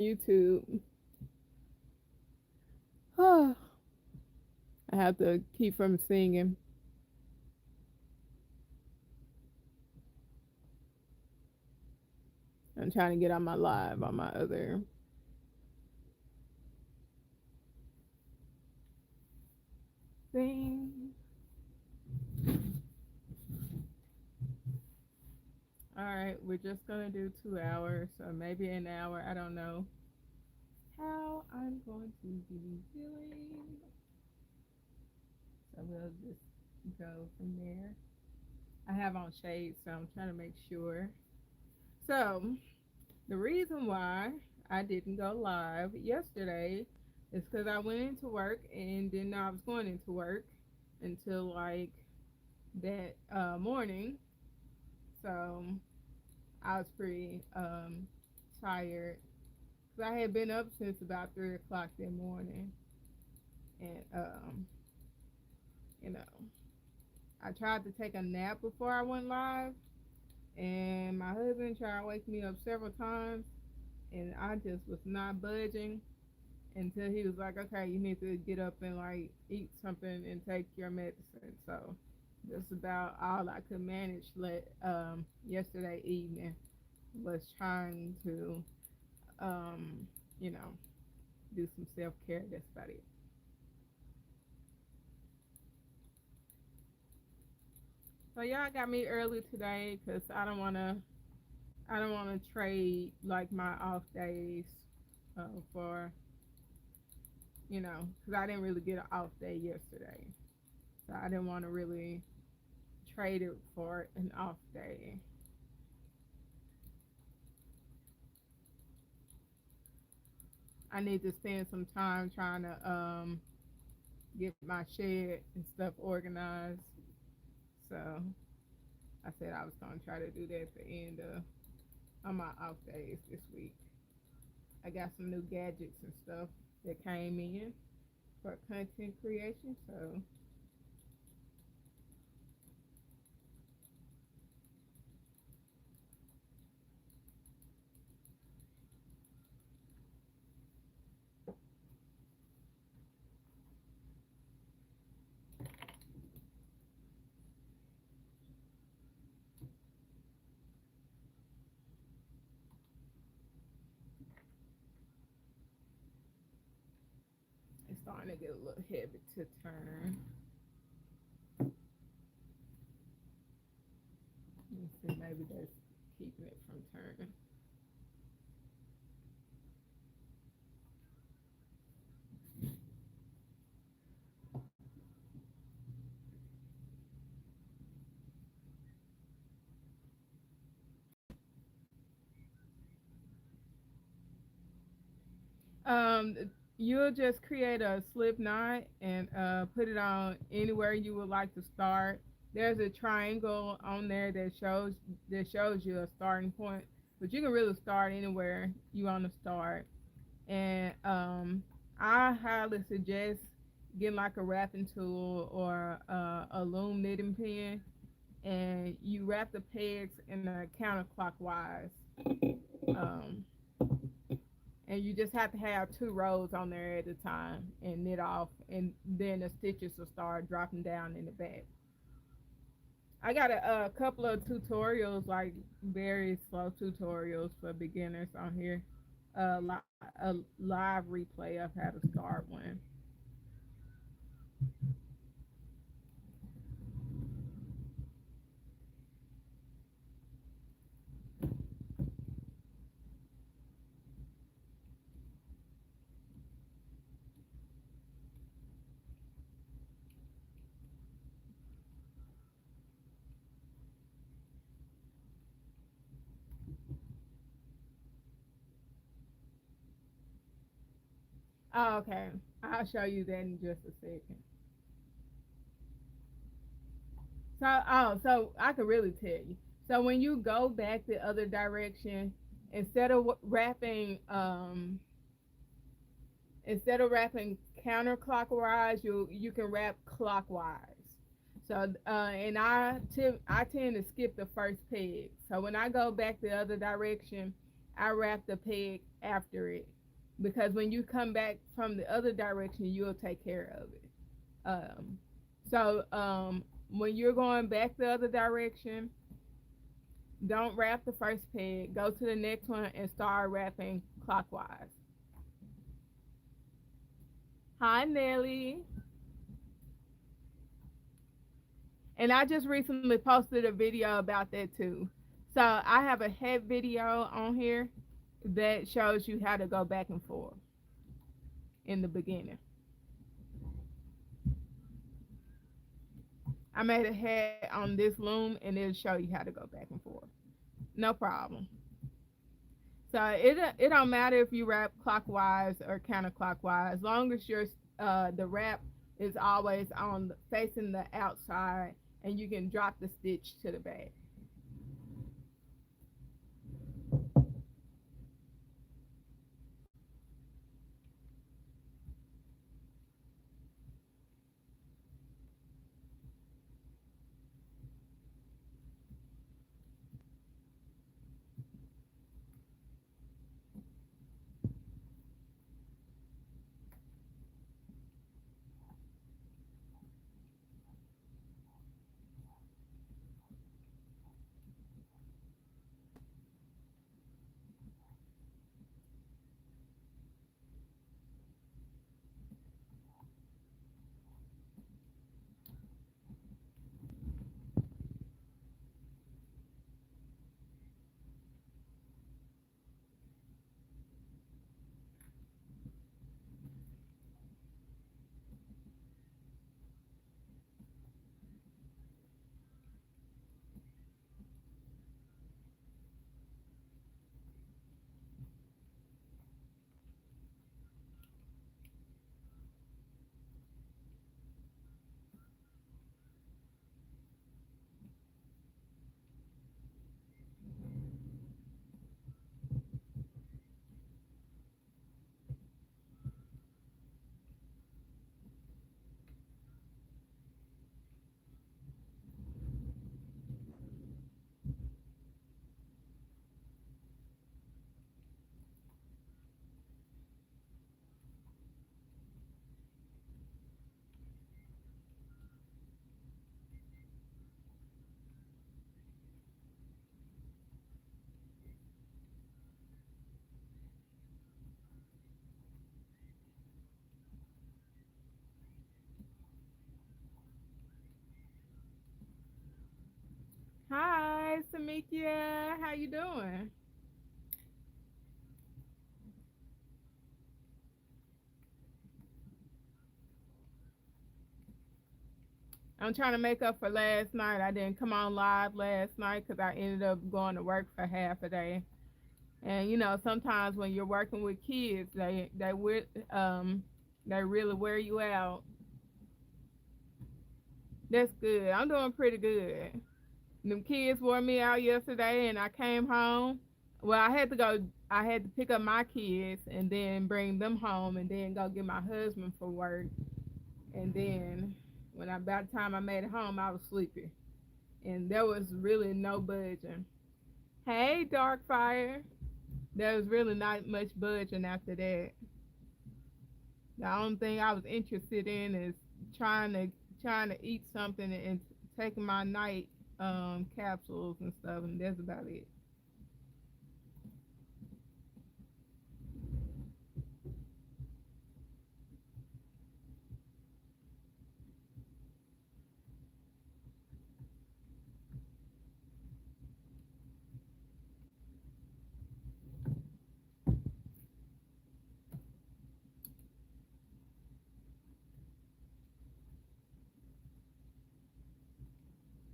YouTube. I have to keep from singing. I'm trying to get on my live on my other thing. All right, we're just gonna do 2 hours, or maybe an hour. I don't know how I'm going to be doing. So we'll just go from there. I have on shades, so I'm trying to make sure. So the reason why I didn't go live yesterday is because I went into work and didn't know I was going into work until like that morning. So I was pretty tired because I had been up since about 3 o'clock that morning, and you know, I tried to take a nap before I went live, and my husband tried to wake me up several times, and I just was not budging until he was like, "Okay, you need to get up and like eat something and take your medicine." So that's about all I could manage. Yesterday evening was trying to, um, you know, do some self care. That's about it. So y'all got me early today because I don't want to trade like my off days for because I didn't really get an off day yesterday, so I didn't want to really trade it for an off day. I need to spend some time trying to get my shed and stuff organized. So I said I was gonna try to do that at the end of on my off days this week. I got some new gadgets and stuff that came in for content creation. So it's starting to get a little heavy to turn. Let's see, maybe that's keeping it from turning. Um, you'll just create a slip knot and put it on anywhere you would like to start. There's a triangle on there that shows you a starting point, but you can really start anywhere you want to start. And I highly suggest getting like a wrapping tool or a loom knitting pen, and you wrap the pegs in a counterclockwise. Um, and you just have to have 2 rows on there at a time and knit off, and then the stitches will start dropping down in the back. I got a couple of tutorials, like very slow tutorials for beginners on here. A live replay of how to start one. Oh, okay. I'll show you that in just a second. So I could really tell you. So when you go back the other direction, instead of wrapping counterclockwise, you can wrap clockwise. So and I tend to skip the first peg. So when I go back the other direction, I wrap the peg after it, because when you come back from the other direction, you'll take care of it. Um, so when you're going back the other direction, don't wrap the first peg. Go to the next one and start wrapping clockwise. Hi, Nelly. And I just recently posted a video about that too. So I have a head video on here that shows you how to go back and forth in the beginning. I made a head on this loom and it'll show you how to go back and forth. No problem. So it don't matter if you wrap clockwise or counterclockwise, as long as your the wrap is always on facing the outside, and you can drop the stitch to the back. Hi, Samikia. How you doing? I'm trying to make up for last night. I didn't come on live last night because I ended up going to work for half a day. And sometimes when you're working with kids, they really wear you out. That's good. I'm doing pretty good. Them kids wore me out yesterday, and I came home. Well, I had to go. I had to pick up my kids and then bring them home, and then go get my husband for work. And then by the time I made it home, I was sleepy, and there was really no budging. Hey, Darkfire. There was really not much budging after that. The only thing I was interested in is trying to trying to eat something and taking my night capsules and stuff, and that's about it.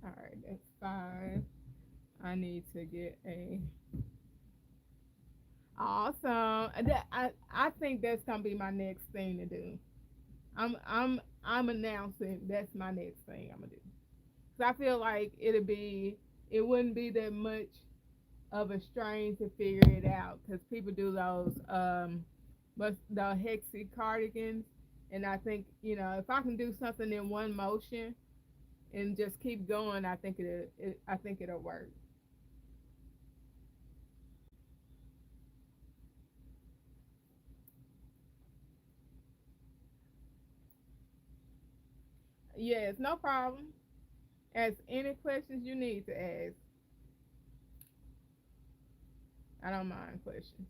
All right, that's 5. I need to get a awesome. I think that's gonna be my next thing to do. I'm announcing that's my next thing I'm gonna do. Cause I feel like it wouldn't be that much of a strain to figure it out, because people do those but the hexy cardigans, and I think if I can do something in one motion and just keep going, I think it'll work. Yes, no problem. Ask any questions you need to ask. I don't mind questions.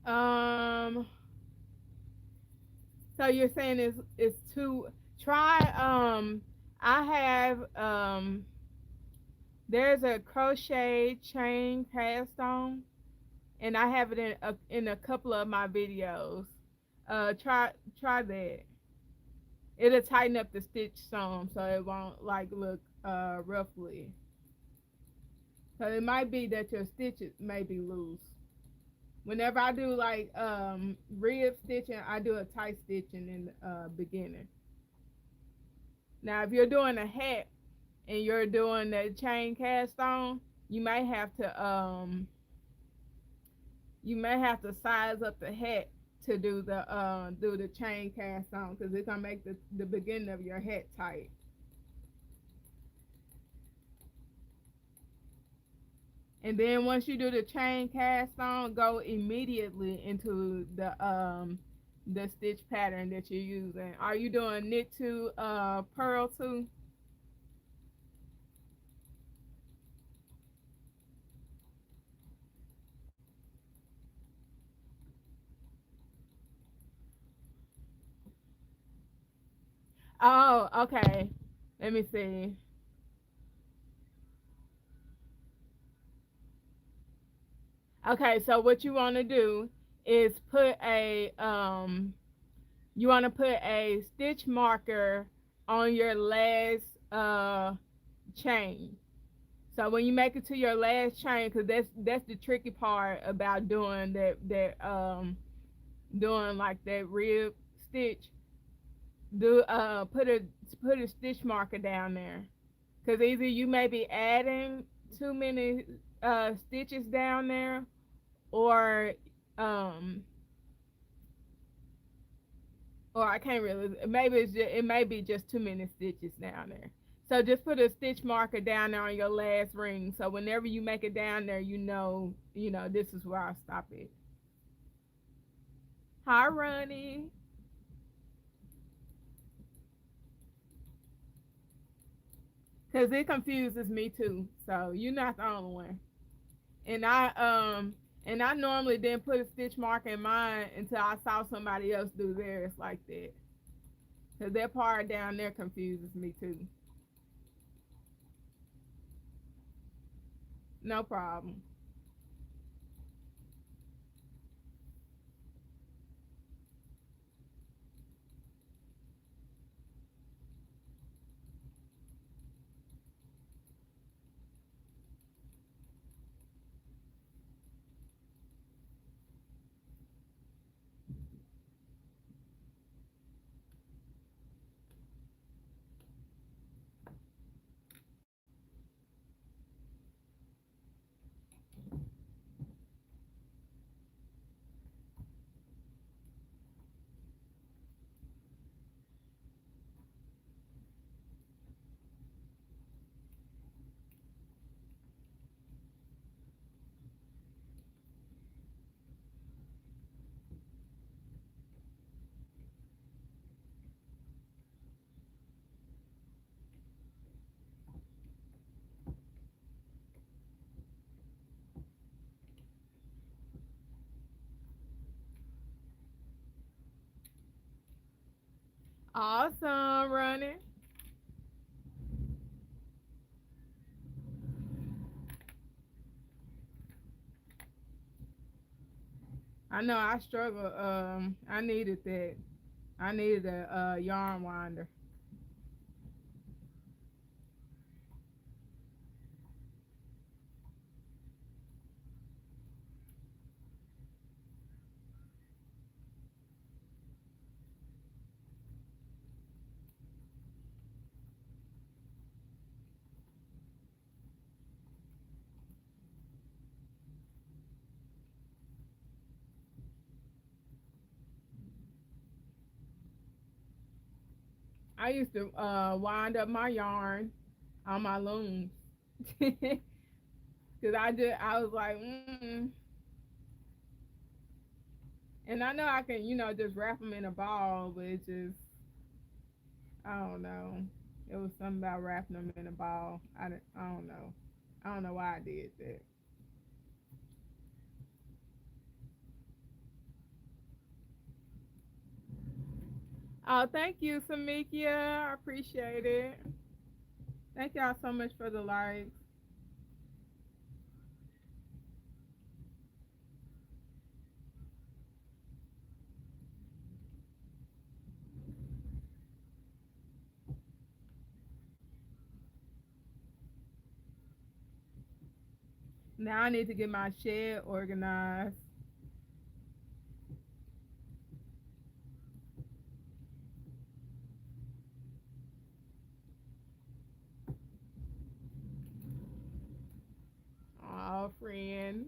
Um, so you're saying it's too try I have there's a crochet chain cast on and I have it in a couple of my videos. Try that. It'll tighten up the stitch some so it won't like look roughly. So it might be that your stitches may be loose. Whenever I do like rib stitching, I do a tight stitching in the beginning. Now, if you're doing a hat and you're doing the chain cast on, you may have to size up the hat to do the chain cast on because it's gonna make the beginning of your hat tight. And then once you do the chain cast on, go immediately into the stitch pattern that you're using. Are you doing knit to purl too? Oh, okay. Let me see. Okay, so what you want to do is you want to put a stitch marker on your last chain. So when you make it to your last chain, because that's the tricky part about doing like that rib stitch. Do put a stitch marker down there, because either you may be adding too many stitches down there, or um or I can't really. Maybe it may be just too many stitches down there. So just put a stitch marker down there on your last ring. So whenever you make it down there, you know this is where I stop it. Hi, Ronnie. Cause it confuses me too. So you're not the only one. And I normally didn't put a stitch mark in mine until I saw somebody else do theirs like that. Cause that part down there confuses me too. No problem. Awesome, running. I know I struggle. I needed that. I needed a yarn winder. I used to wind up my yarn on my looms. Cause I was like, and I know I can, just wrap them in a ball, but it just, I don't know. It was something about wrapping them in a ball. I don't know. I don't know why I did that. Oh, thank you, Samikia. I appreciate it. Thank y'all so much for the likes. Now I need to get my shed organized. Oh, friend.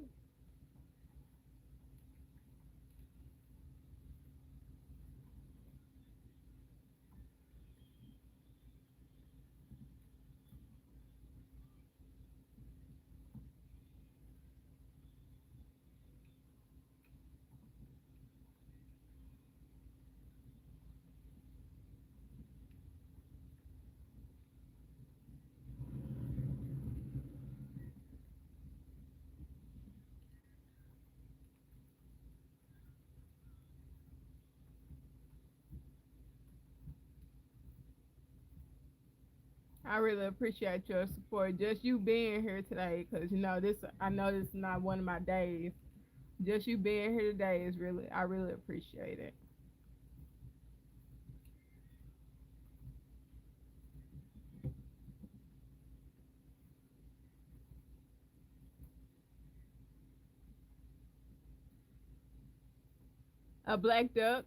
I really appreciate your support. Just you being here today, cause this. I know this is not one of my days. Just you being here today is really. I really appreciate it. A black duck.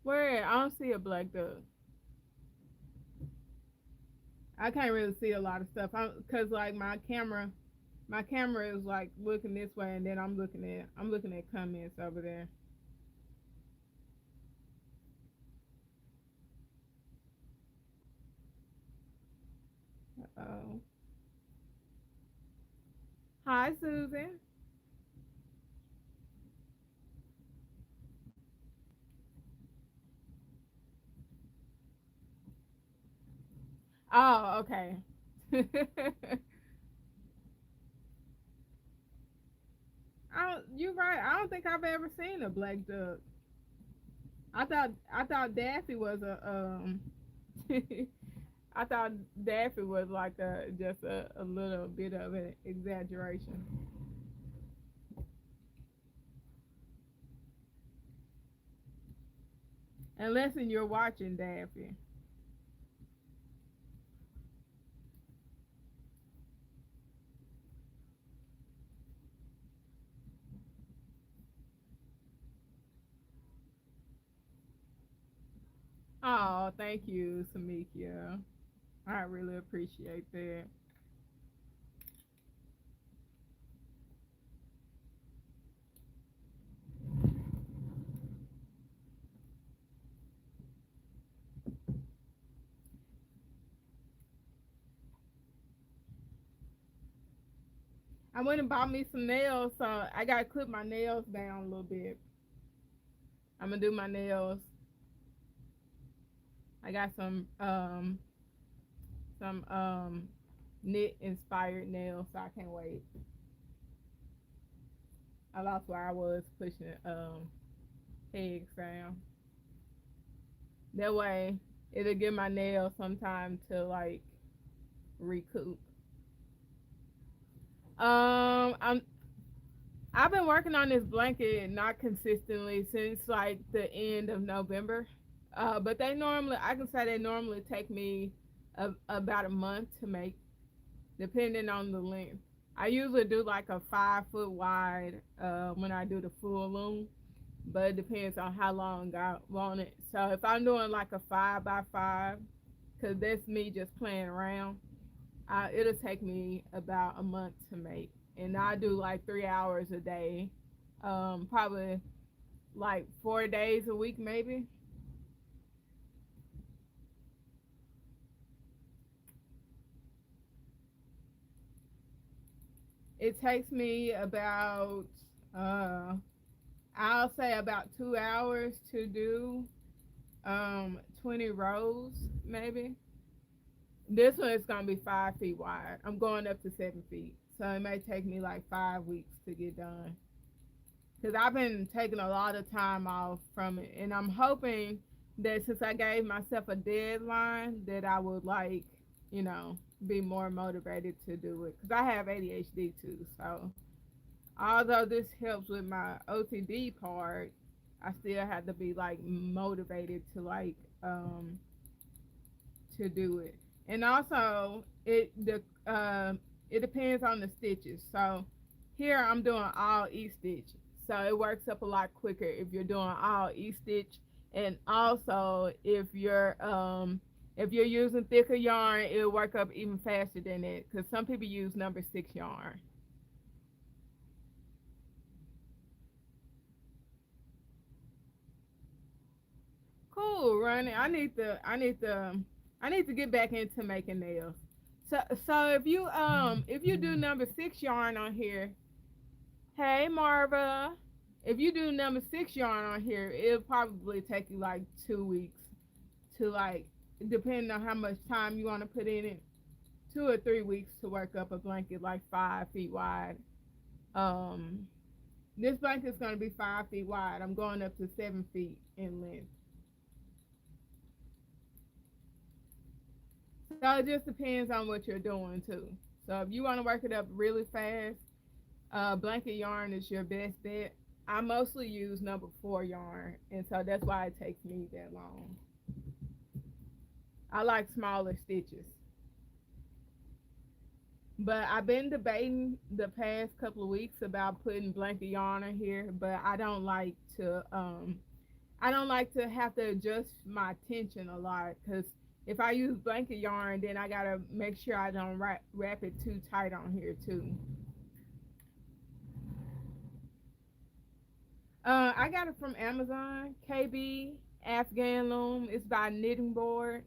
Where I don't see a black duck. I can't really see a lot of stuff. Cause like my camera is like looking this way, and then I'm looking at comments over there. Oh, hi Susan. Oh, okay. You're right. I don't think I've ever seen a black duck. I thought Daffy was a I thought Daffy was like just a little bit of an exaggeration. Unless you're watching Daffy. Oh, thank you, Samikia. I really appreciate that. I went and bought me some nails, so I gotta clip my nails down a little bit. I'm gonna do my nails. I got some knit inspired nails, so I can't wait. I lost where I was pushing pegs down. That way it'll give my nails some time to like recoup. I'm I've been working on this blanket not consistently since like the end of November. But they normally, I can say they normally take me about a month to make, depending on the length. I usually do like a 5 foot wide when I do the full loom, but it depends on how long I want it. So if I'm doing like a 5 by 5, because that's me just playing around, it'll take me about a month to make. And I do like 3 hours a day, probably like 4 days a week, maybe. It takes me about, uh, I'll say about 2 hours to do 20 rows, maybe. This one is gonna be 5 feet wide. I'm going up to 7 feet, so it may take me like 5 weeks to get done. Cause I've been taking a lot of time off from it, and I'm hoping that since I gave myself a deadline, that I would like, you know, be more motivated to do it. Cause I have ADHD too, so although this helps with my OCD part, I still have to be like motivated to like to do it. And also it depends on the stitches. So here I'm doing all E stitch. So it works up a lot quicker if you're doing all E stitch. And also if you're using thicker yarn, it'll work up even faster than it because some people use number 6 yarn. Cool, Ronnie. I need to get back into making nails. So if you do number 6 yarn on here, hey Marva, if you do number 6 yarn on here, it'll probably take you like 2 weeks to like, depending on how much time you want to put in it, 2 or 3 weeks to work up a blanket like 5 feet wide. Um, this blanket's gonna be 5 feet wide. I'm going up to 7 feet in length. So it just depends on what you're doing too. So if you want to work it up really fast, blanket yarn is your best bet. I mostly use number 4 yarn, and so that's why it takes me that long. I like smaller stitches. But I've been debating the past couple of weeks about putting blanket yarn in here, but I don't like to have to adjust my tension a lot because if I use blanket yarn, then I gotta make sure I don't wrap it too tight on here too. I got it from Amazon, KB Afghan Loom. It's by Knitting Board.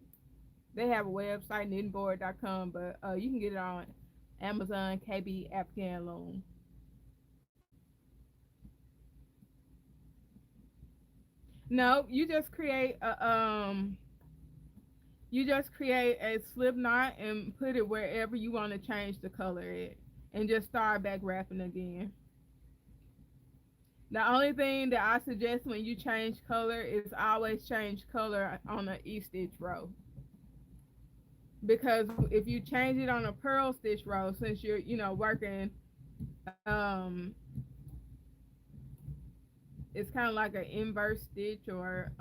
They have a website, knittingboard.com, but you can get it on Amazon, KB Afghan Loom. No, you just create a slip knot and put it wherever you want to change the color at, and just start back wrapping again. The only thing that I suggest when you change color is always change color on an E-stitch row. Because if you change it on a purl stitch row, since you're, working, um, it's kind of like an inverse stitch or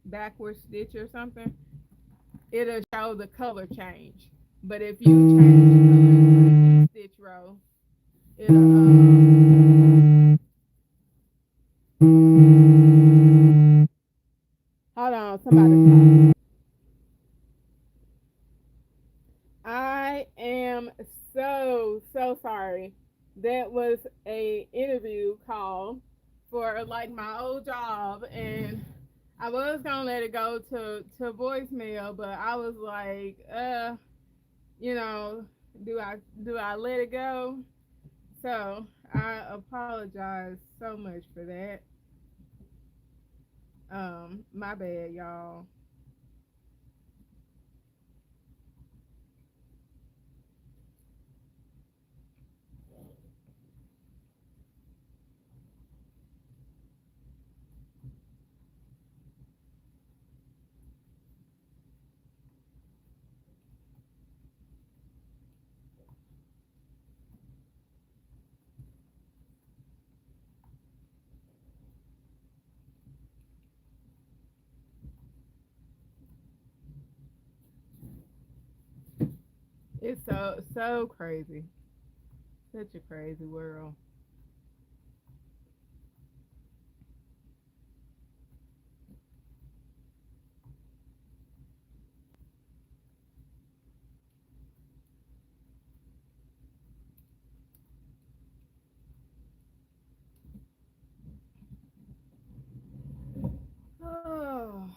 backward stitch or something, it'll show the color change. But if you change the color to the stitch row, it'll hold on, somebody. I am so sorry. That was a interview call for like my old job, and I was gonna let it go to voicemail, but I was like, you know, Do I let it go? So I apologize so much for that. My bad, y'all. It's so crazy. Such a crazy world. Oh,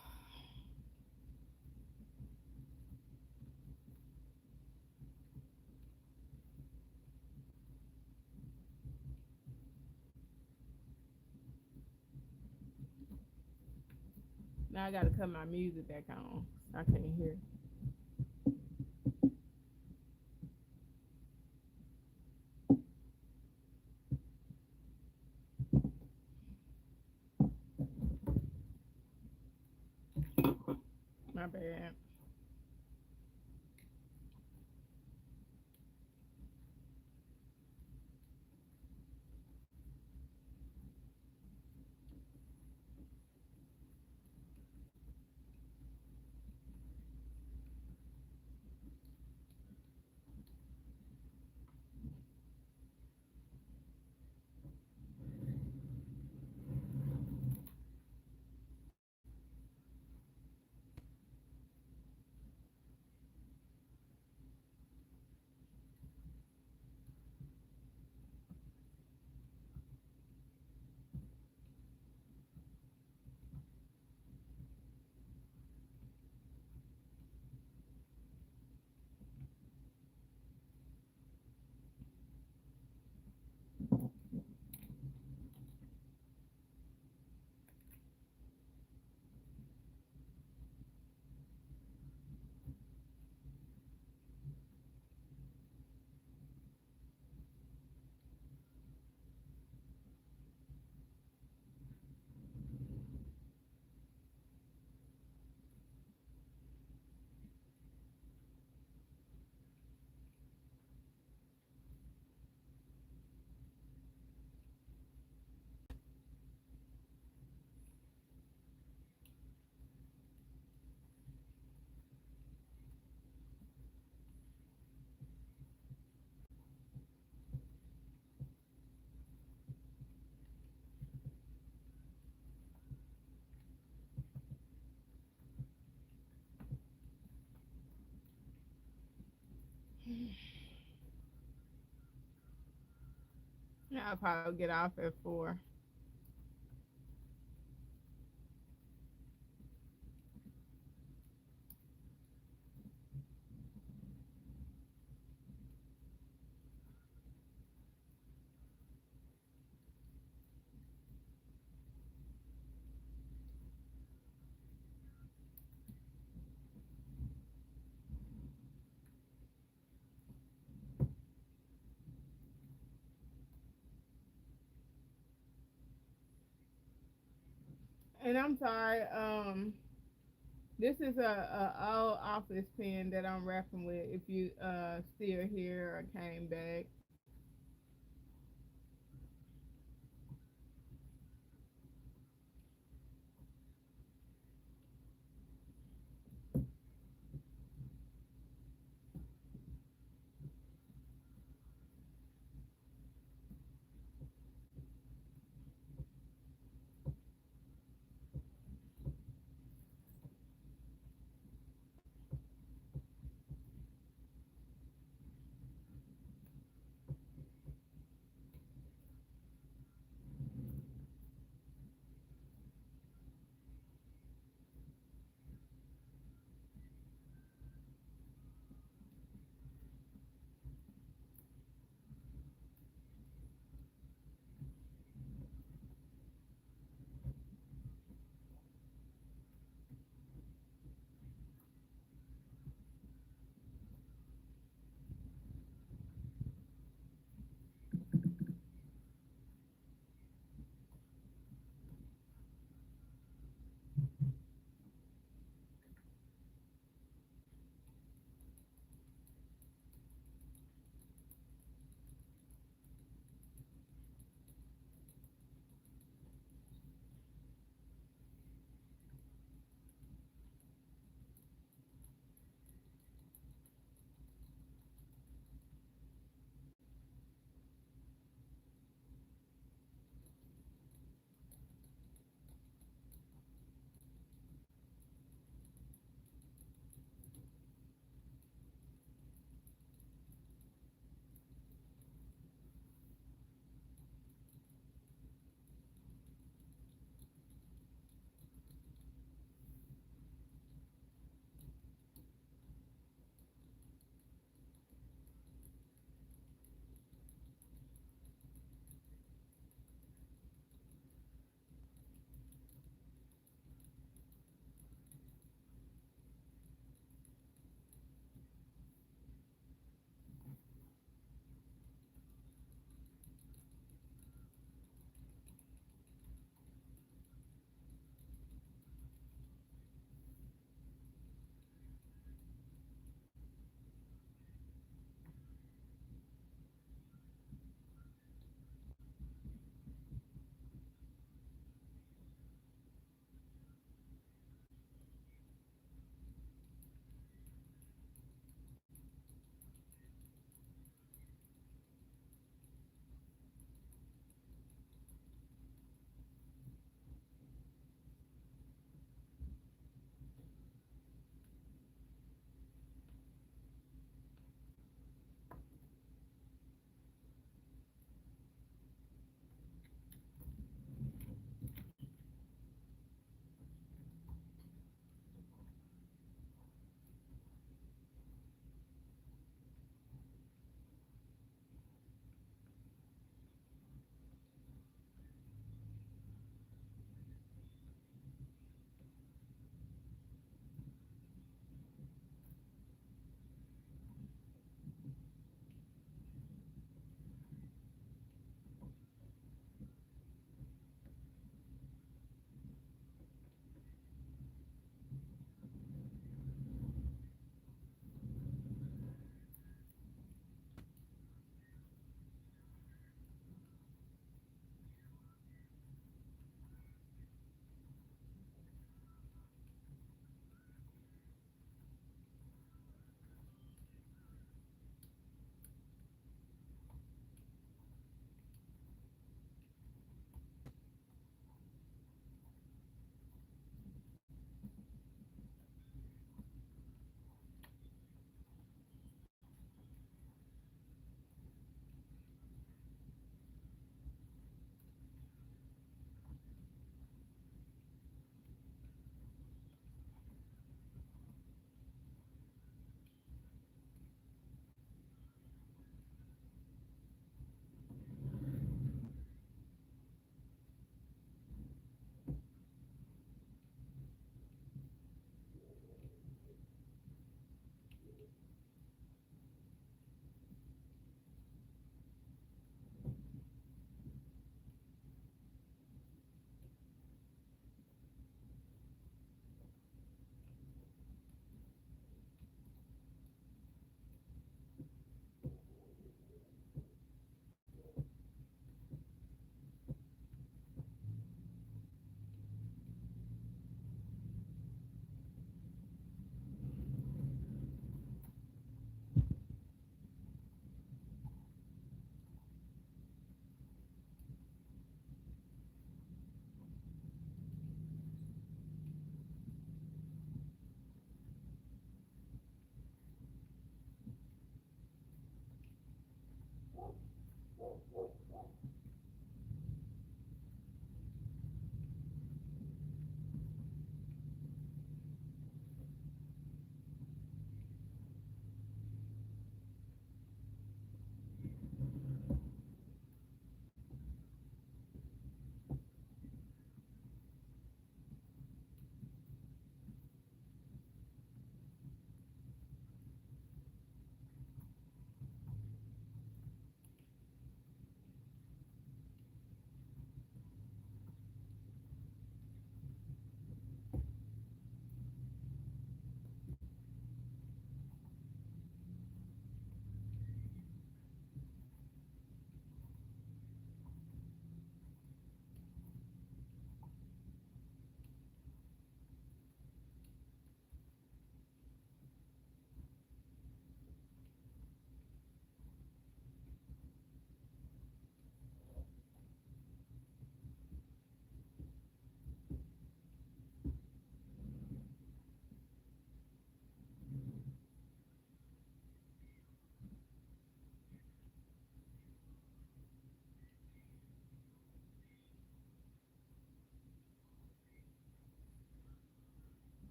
now I gotta cut my music back on. I can't hear. My bad. I'll probably get off at 4. And I'm sorry. This is a old office pen that I'm rapping with. If you still here or came back,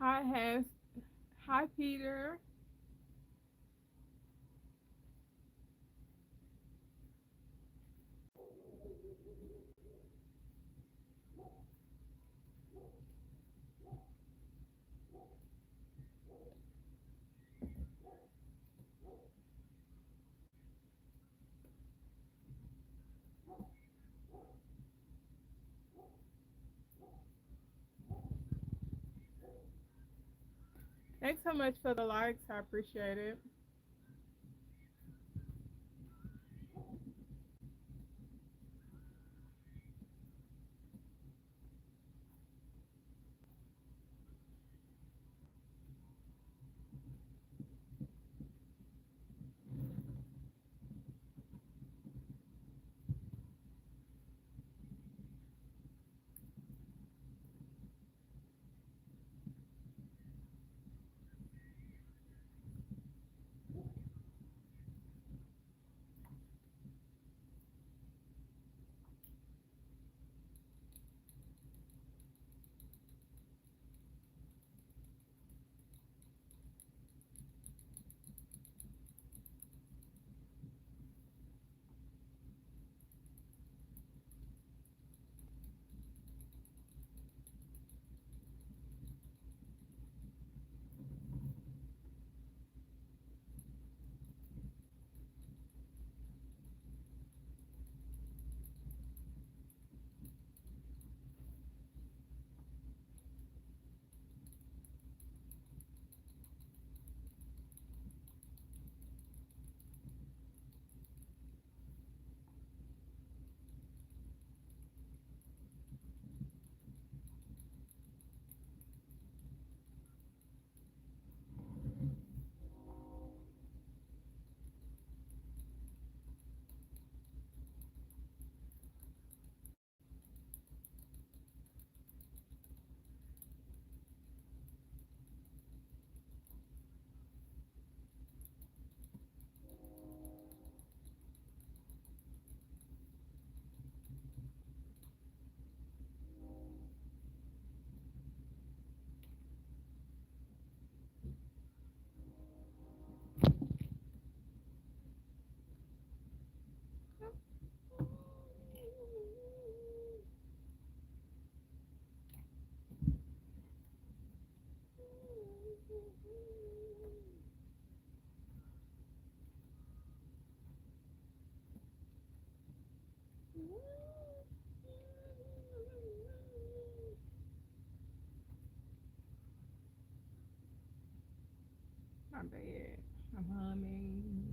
Hi, Hans. Hi, Peter. Thanks so much for the likes. I appreciate it. My bad. I'm humming.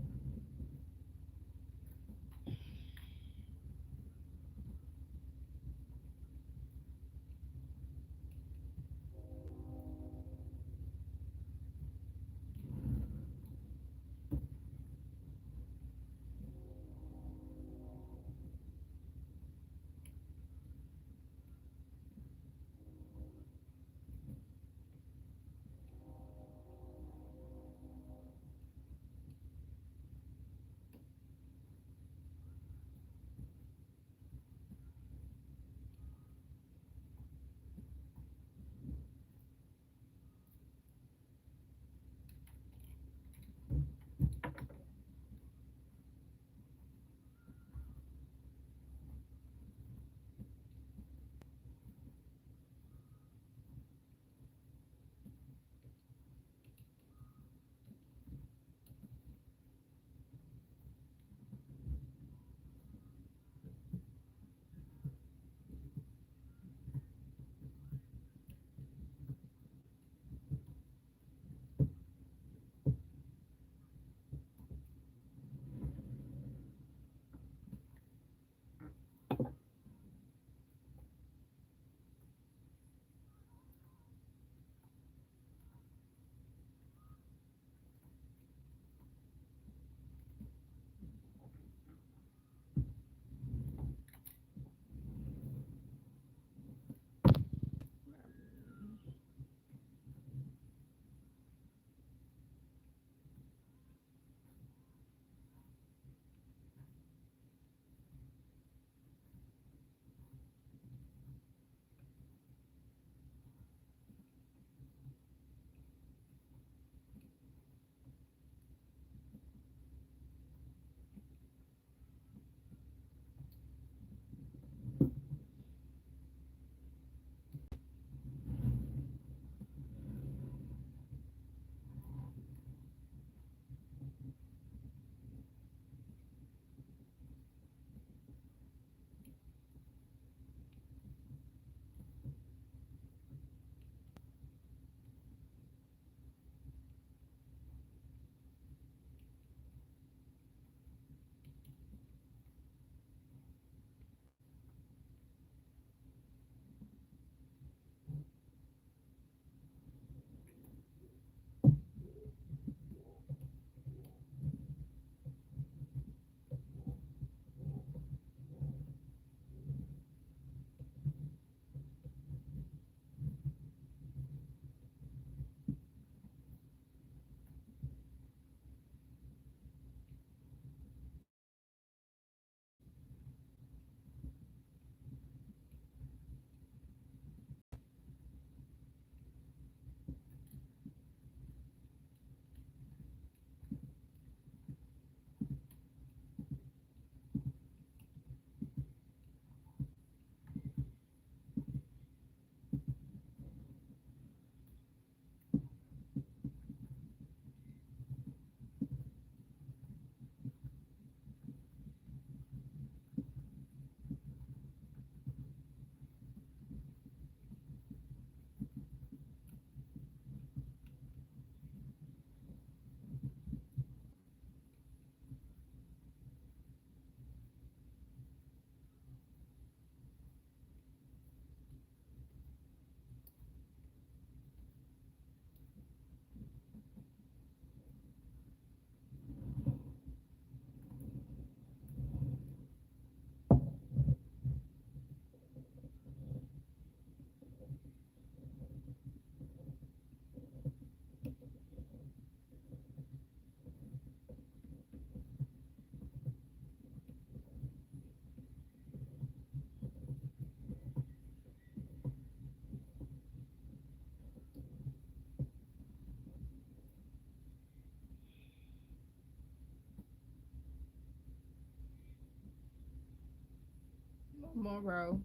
More row.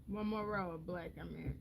One more row of black, I mean.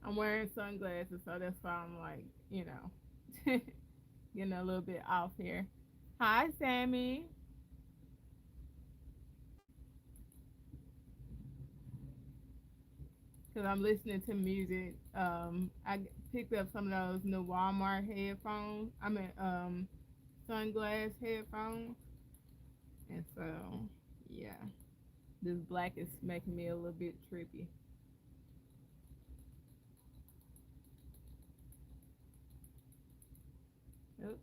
I'm wearing sunglasses, so that's why I'm like, getting a little bit off here. Hi, Sammy. Because I'm listening to music. I picked up some of those new Walmart headphones. I mean, sunglass headphones. And so, yeah, this black is making me a little bit trippy. Oops.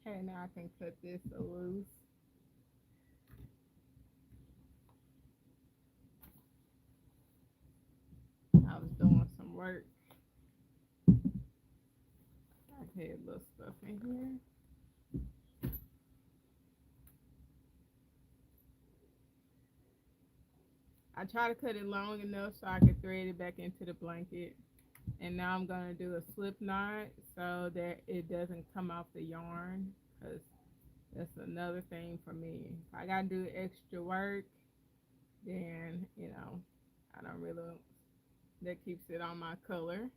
Okay, now I can cut this loose. I was doing some work. I had little stuff in here. I try to cut it long enough so I can thread it back into the blanket. And now I'm gonna do a slip knot so that it doesn't come off the yarn, because that's another thing for me. If I gotta do extra work, then I don't really. That keeps it on my color.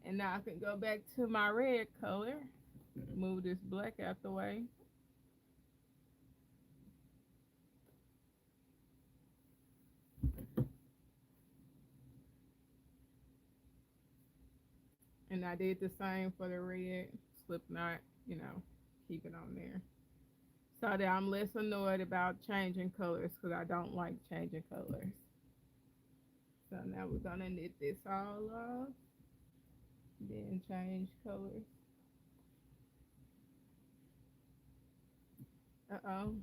And now I can go back to my red color. Move this black out the way. And I did the same for the red slip knot. You know, keep it on there so that I'm less annoyed about changing colors, because I don't like changing colors. So now we're gonna knit this all off, then change colors. Uh-oh.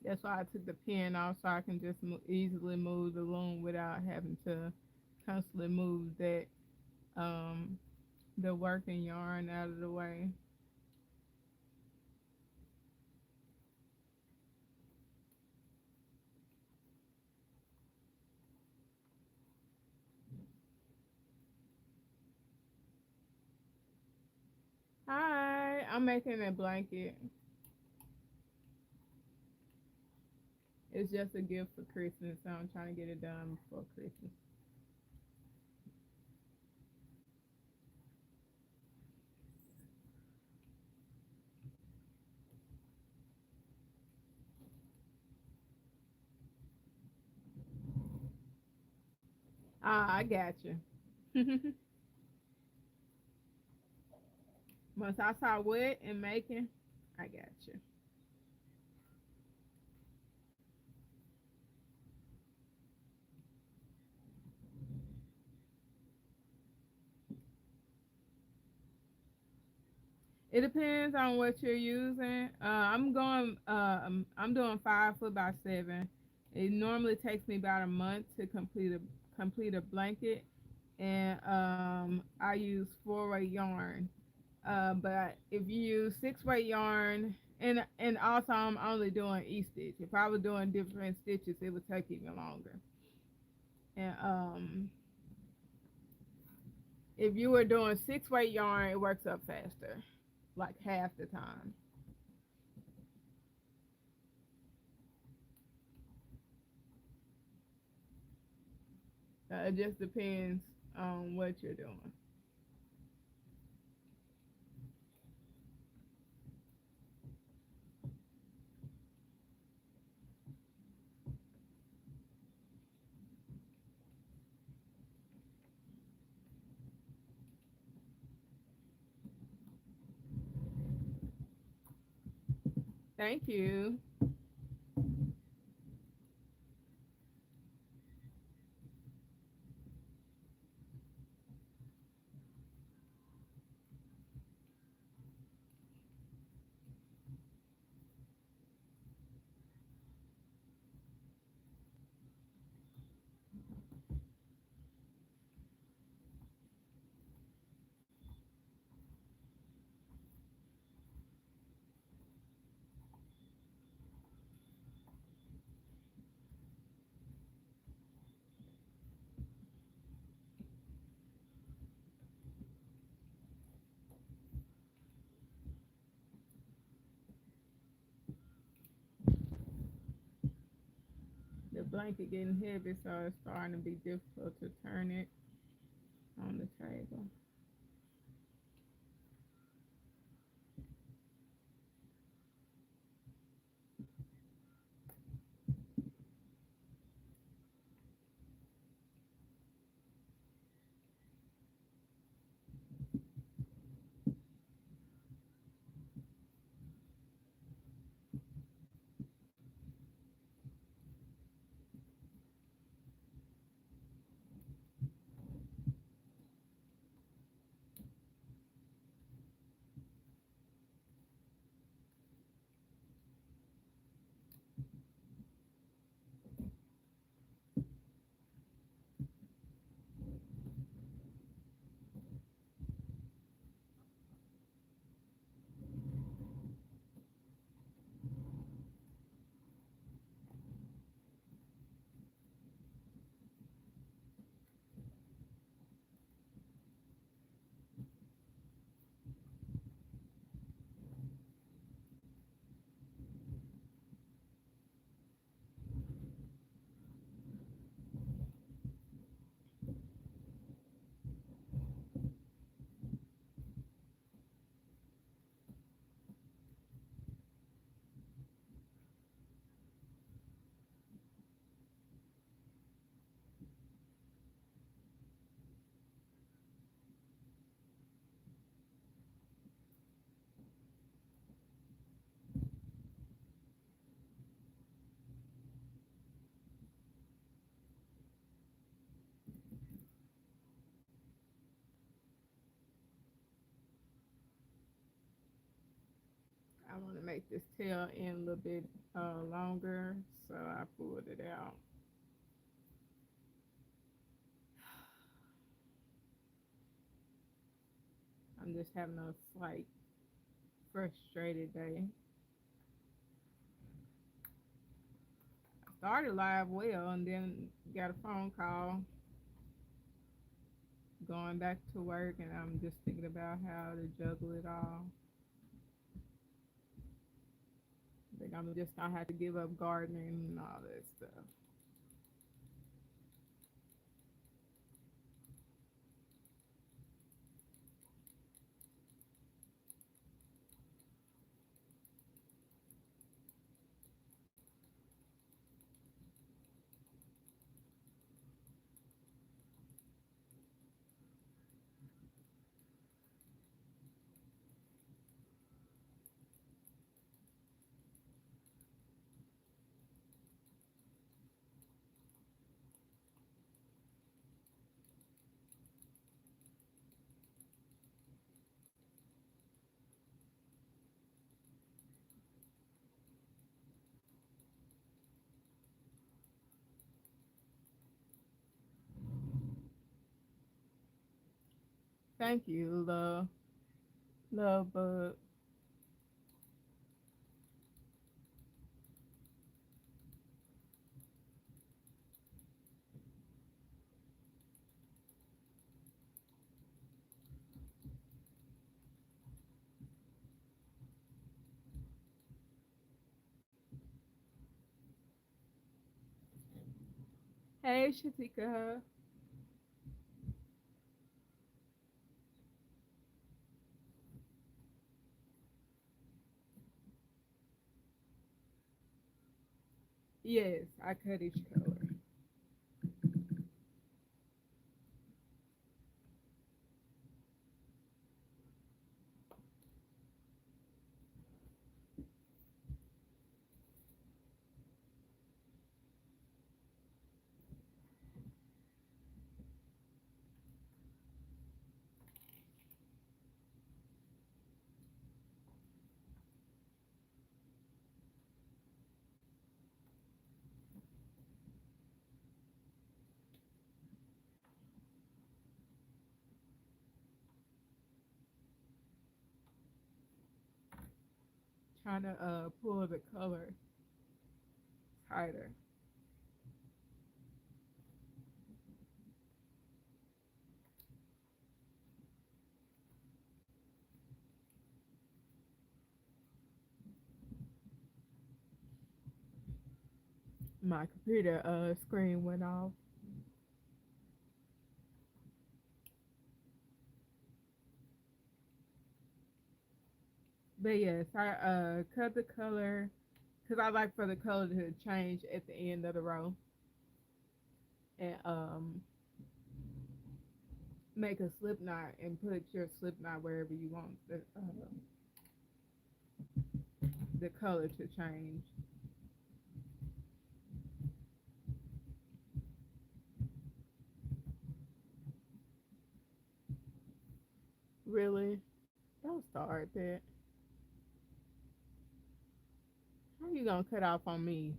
That's why I took the pin off, so I can just easily move the loom without having to constantly move that um the working yarn out of the way. I'm making a blanket. It's just a gift for Christmas, so I'm trying to get it done before Christmas. Ah, I got you. Once I saw what and making, I got you. It depends on what you're using. I'm doing 5 foot by 7. It normally takes me about a month to complete a blanket, and I use 4-way yarn. But if you use 6-way yarn, and also I'm only doing E stitch. If I was doing different stitches, it would take even longer. And if you were doing 6-way yarn, it works up faster, like half the time. It just depends on what you're doing. Thank you. The blanket getting heavy, so it's starting to be difficult to turn it on the table. I want to make this tail end a little bit longer, so I pulled it out. I'm just having a slight frustrated day. I started live well and then got a phone call going back to work, and I'm just thinking about how to juggle it all. I think I'm just gonna have to give up gardening and all that stuff. Thank you, love bug. Hey, Shatika. Yes, I cut each color. Trying to pull the color tighter. My computer screen went off. But yes, I cut the color because I like for the color to change at the end of the row and make a slip knot and put your slip knot wherever you want the color to change. Really? Don't start that. How you gonna cut off on me?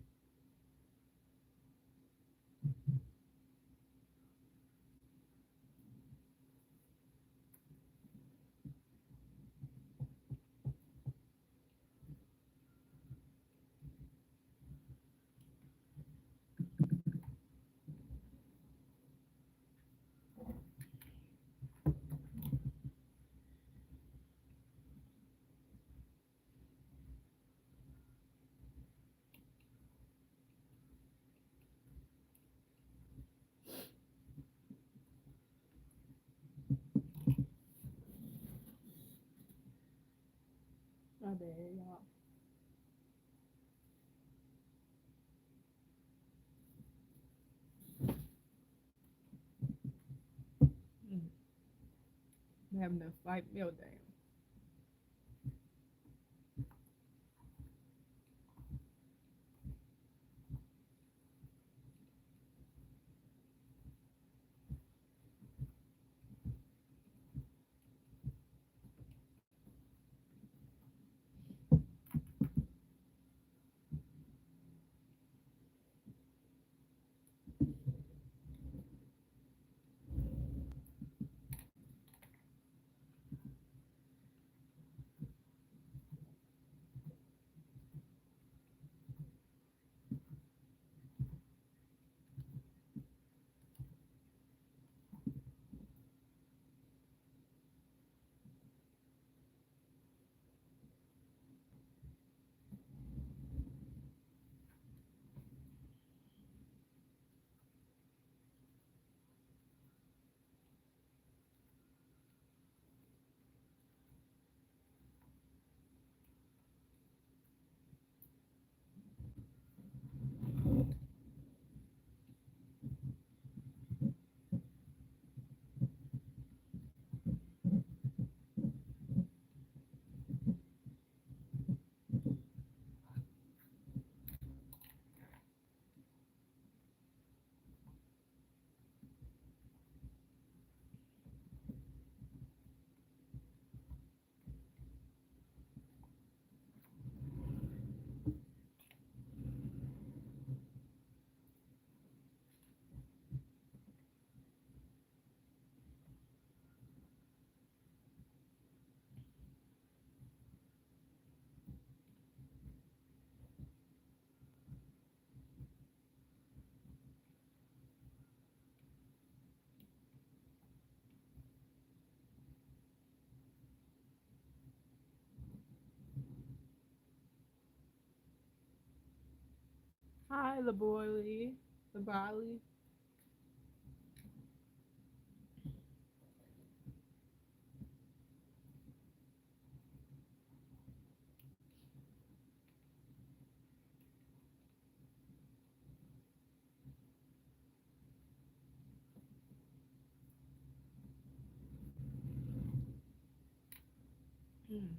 My bad, y'all. Mm, I'm having a slight meltdown. Hi, Laboily, Labali. Mm.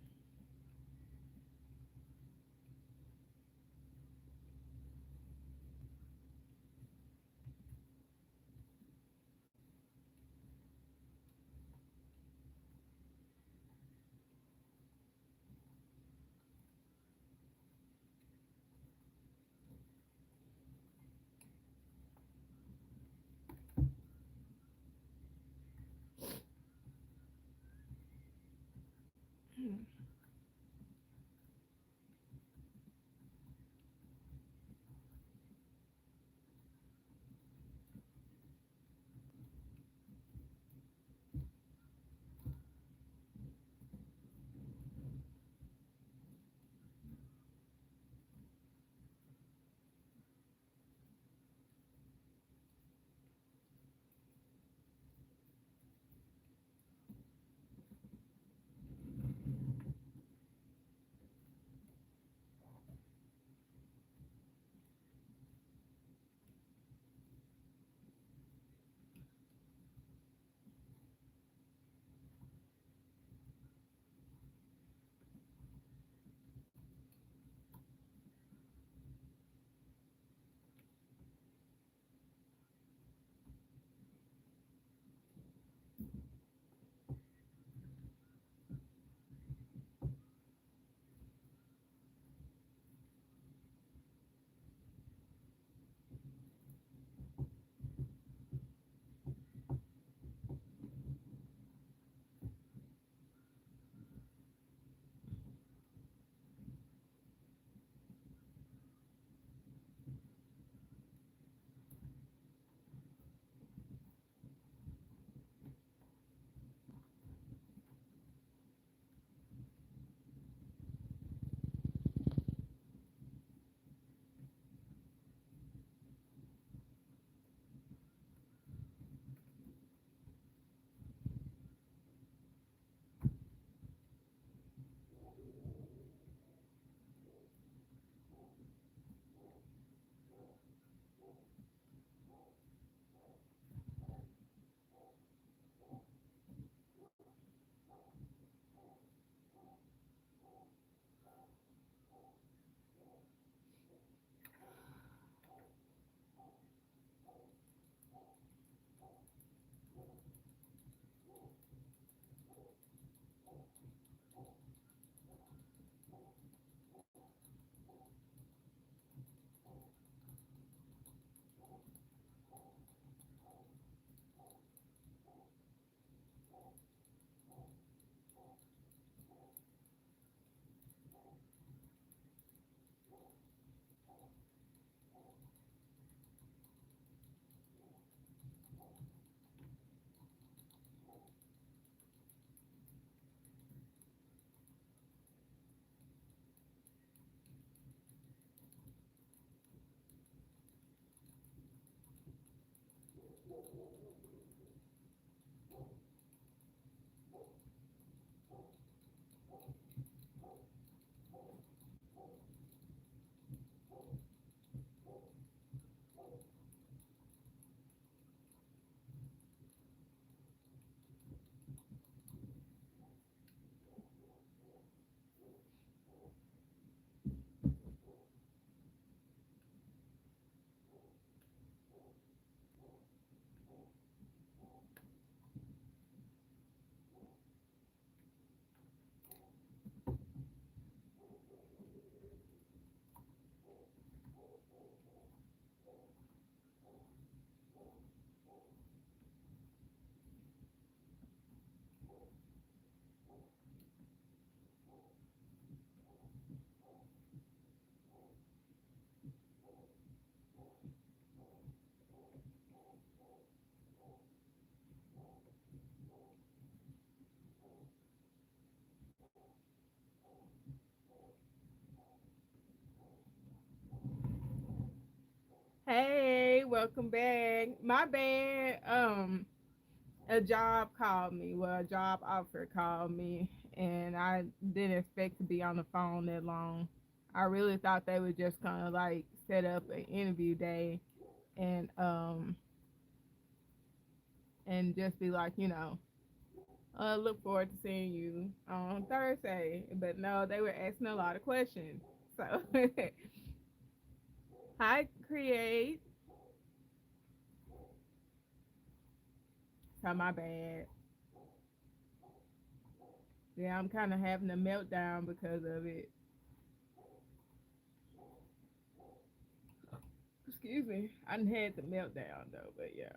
Mm. welcome back. My bad. A job called me. Well, a job offer called me, and I didn't expect to be on the phone that long. I really thought they would just kind of like set up an interview day and and just be like, look forward to seeing you on Thursday. But no, they were asking a lot of questions. So, hi, create. So my bad. Yeah, I'm kind of having a meltdown because of it. Excuse me. I done had the meltdown though, but yeah.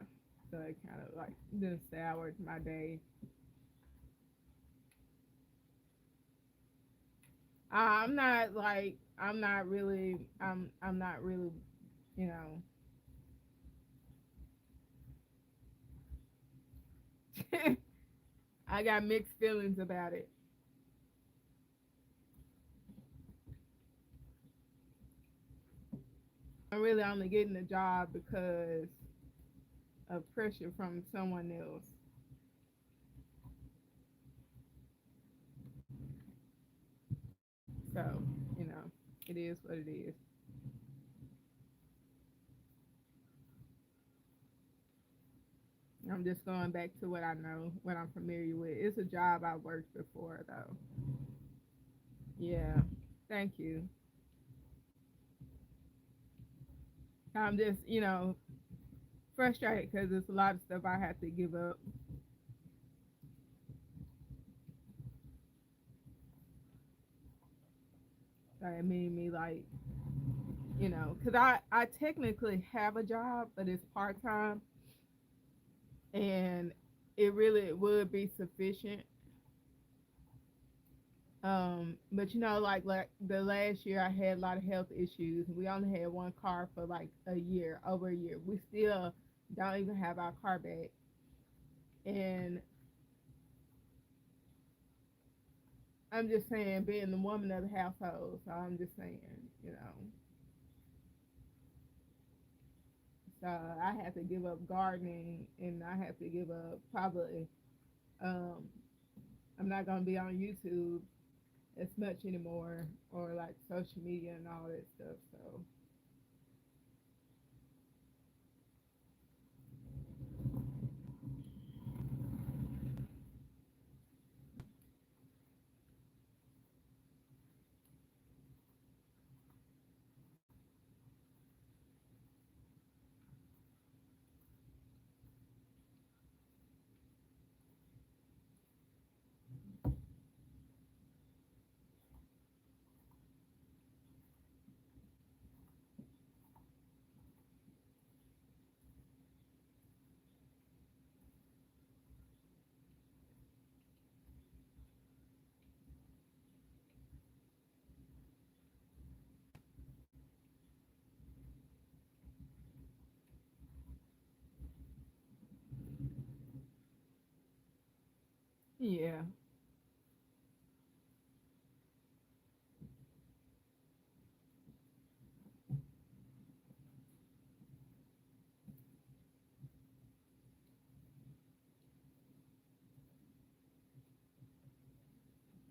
So it kind of like just soured my day. I'm not really, you know, I got mixed feelings about it. I'm really only getting the job because of pressure from someone else. So, it is what it is. I'm just going back to what I know, what I'm familiar with. It's a job I worked before though. Yeah. Thank you. I'm just, frustrated because there's a lot of stuff I have to give up. So it made me like, because I technically have a job, but it's part time, and it really would be sufficient. But like the last year, I had a lot of health issues. We only had one car for like a year, over a year. We still don't even have our car back, and I'm just saying, being the woman of the household. So I'm just saying, you know. So I have to give up gardening, and I have to give up probably. Um, I'm not gonna be on YouTube as much anymore, or like social media and all that stuff. So yeah,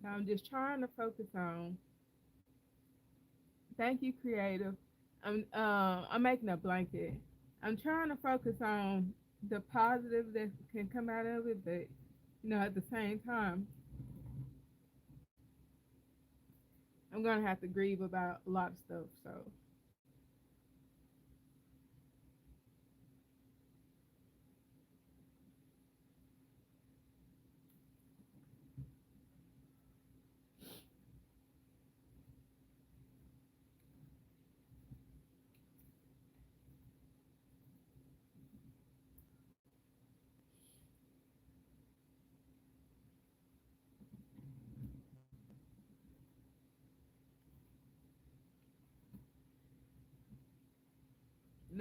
I'm just trying to focus on. Thank you, creative. I'm making a blanket. I'm trying to focus on the positive that can come out of it, but at the same time, I'm gonna have to grieve about a lot of stuff. So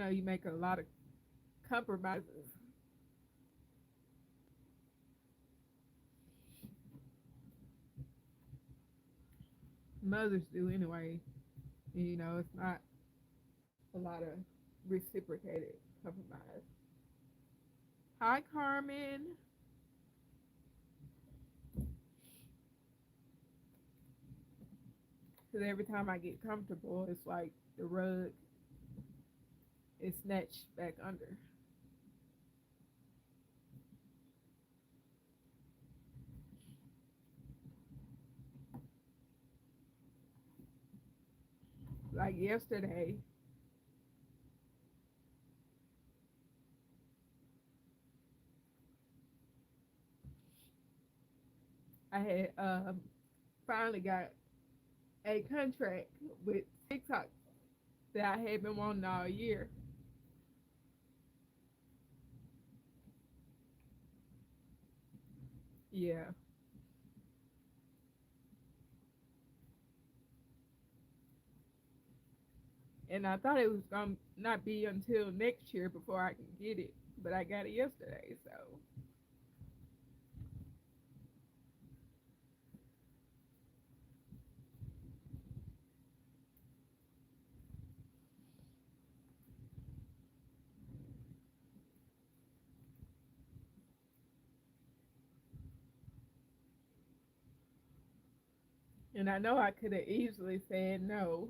you make a lot of compromises. Mothers do anyway. It's not a lot of reciprocated. Compromise. Hi, Carmen. Because every time I get comfortable, it's like the rug is snatched back under. Like yesterday, I had finally got a contract with TikTok that I had been wanting all year. Yeah. And I thought it was going to not be until next year before I can get it. But I got it yesterday. So, and I know I could have easily said no,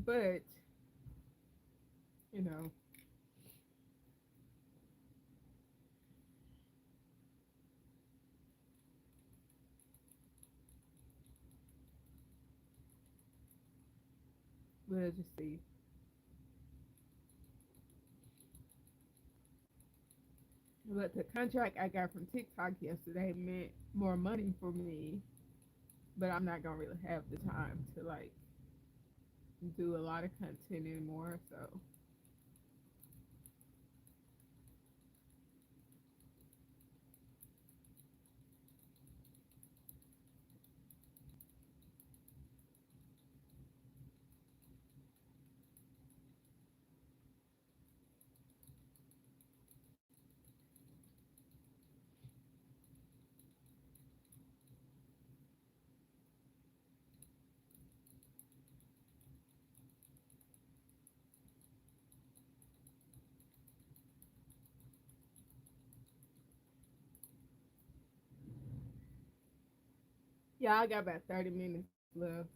but, you know, we'll just see. But the contract I got from TikTok yesterday meant more money for me, but I'm not going to really have the time to like do a lot of content anymore. So, yeah, I got about 30 minutes left.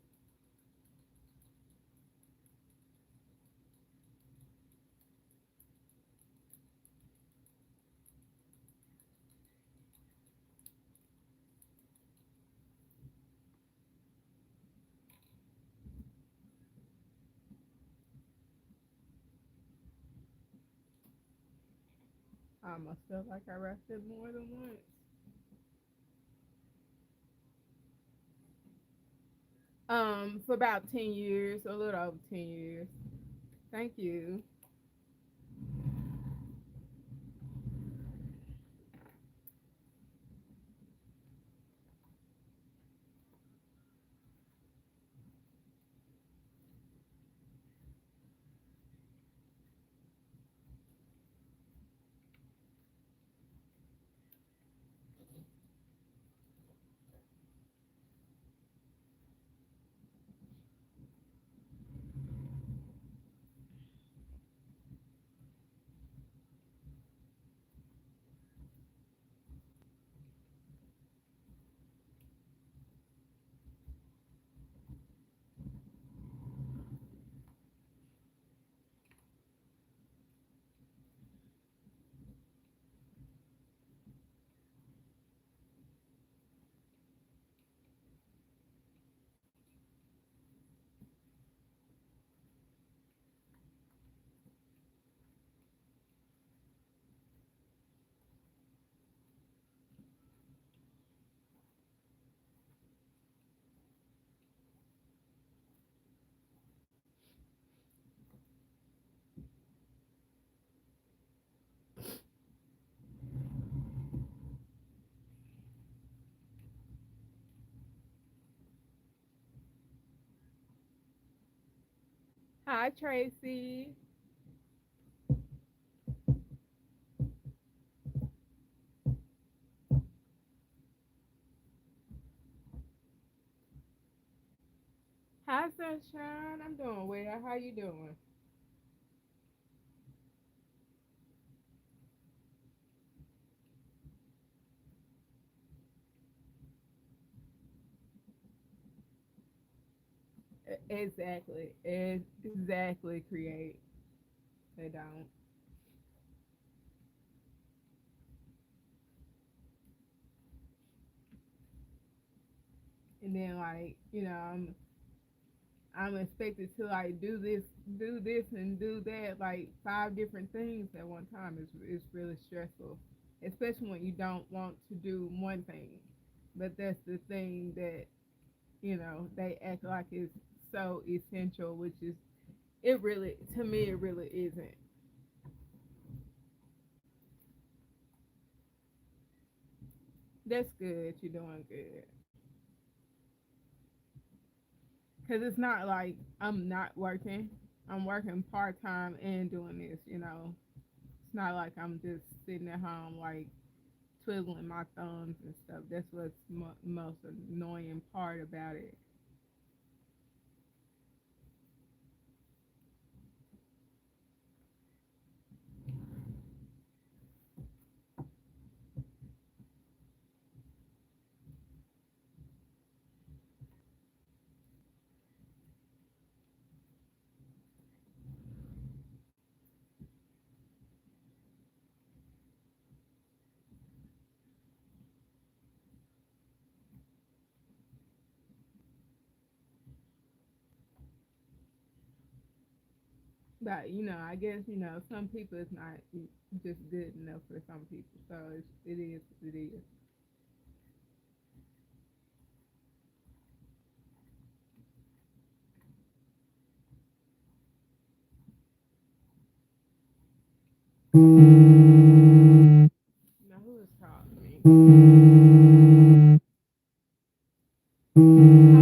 I almost felt like I rested more than once. For about 10 years, a little over 10 years. Thank you. Hi, Tracy. Hi, Sunshine. I'm doing well. How you doing? Exactly. Exactly. Create. They don't. And then like I'm expected to like do this, and do that, like five different things at one time. Is really stressful, especially when you don't want to do one thing, but that's the thing that they act like is so essential, which is it really to me it really isn't. That's good. You're doing good. Cause it's not like I'm not working. I'm working part time and doing this. It's not like I'm just sitting at home like twiddling my thumbs and stuff. That's what's most annoying part about it. But I guess some people it's not just good enough for some people. So it is what it is. Now who is calling me?